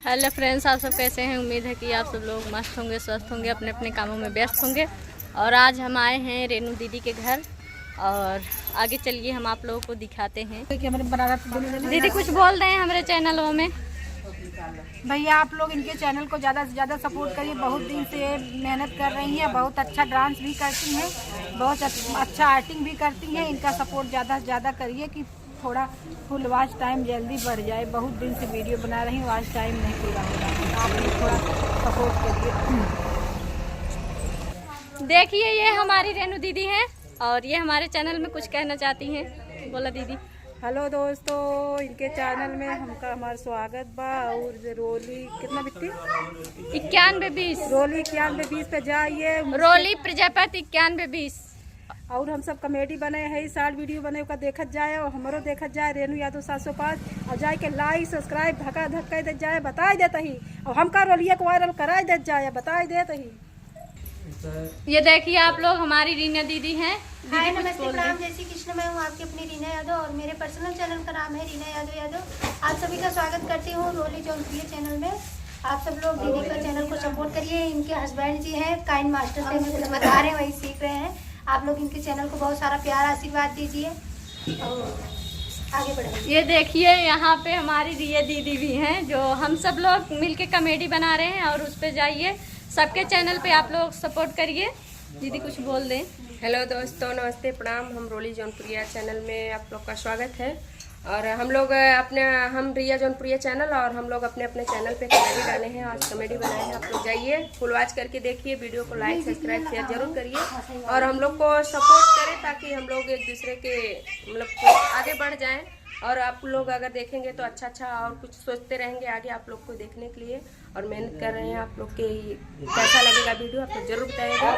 Hello friends, आप सब कैसे हैं। उम्मीद है कि आप सब लोग मस्त होंगे, स्वस्थ होंगे, अपने अपने कामों में व्यस्त होंगे। और आज हम आए हैं रेनू दीदी के घर और आगे चलिए हम आप लोगों को दिखाते हैं। दीदी कुछ बोल रहे हैं हमारे चैनलों में। भैया आप लोग इनके चैनल को ज़्यादा से ज़्यादा सपोर्ट करिए। बहुत दिन से मेहनत कर रही हैं, बहुत अच्छा डांस भी करती हैं, बहुत अच्छा एक्टिंग भी करती हैं। इनका सपोर्ट ज़्यादा से ज़्यादा करिए कि थोड़ा फुल वॉच टाइम जल्दी बढ़ जाए। बहुत दिन से वीडियो बना रही हूँ, वॉच टाइम नहीं पूरा हो रहा। आप लोग थोड़ा सपोर्ट करिए। देखिए ये हमारी रेनू दीदी हैं और ये हमारे चैनल में कुछ कहना चाहती हैं। बोला दीदी। हेलो दोस्तों, इनके चैनल में हमारा स्वागत बा। और रोली कितना बिकती 9120 रोली 9120 पे जाइए। रोली प्रजापति 9120। और हम सब कॉमेडी बने हैं, शॉर्ट वीडियो बने का देखत जाए और हमारो देखत जाए रेनू यादव 705 और जाए के लाइक सब्सक्राइब धक्का धक्का दे जाए, बताई देते ही। और हमका रोलिया को वायरल कराई दे जाए, बताई देते ही। ये देखिए आप लोग हमारी रीना दीदी हैं। हाय नमस्ते प्रणाम, जय श्री कृष्ण। मैं हूँ आपकी अपनी रीना यादव और मेरे पर्सनल चैनल का नाम है रीना यादव। आप सभी का स्वागत करती हूँ रोली जौनपुरी चैनल में। आप सब लोग दीदी का चैनल को सपोर्ट करिए। इनके हस्बैंड जी हैं काइंड मास्टर से हमें कुछ बता रहे हैं, वही सीख रहे हैं। आप लोग इनके चैनल को बहुत सारा प्यार आशीर्वाद दीजिए और आगे बढ़ाइए। ये देखिए यहाँ पे हमारी रिया दीदी भी हैं जो हम सब लोग मिलके कॉमेडी बना रहे हैं और उस पे जाइए, सबके चैनल पे आप लोग सपोर्ट करिए। दीदी कुछ बोल दें। हेलो दोस्तों, नमस्ते प्रणाम। हम रोली जौनपुरिया चैनल में आप लोग का स्वागत है। और हम रिया जौनपुरिया चैनल और हम लोग अपने अपने चैनल पे कॉमेडी डाले हैं। आज कॉमेडी बनाए हैं, आप लोग जाइए फुल वॉच करके देखिए। वीडियो को लाइक सब्सक्राइब शेयर जरूर करिए और हम लोग को सपोर्ट करें ताकि हम लोग एक दूसरे के मतलब आगे बढ़ जाएं। और आप लोग अगर देखेंगे तो अच्छा और कुछ सोचते रहेंगे आगे आप लोग को देखने के लिए। और मेहनत कर रहे हैं आप लोग के कैसा लगेगा वीडियो आप लोग जरूर बताइएगा।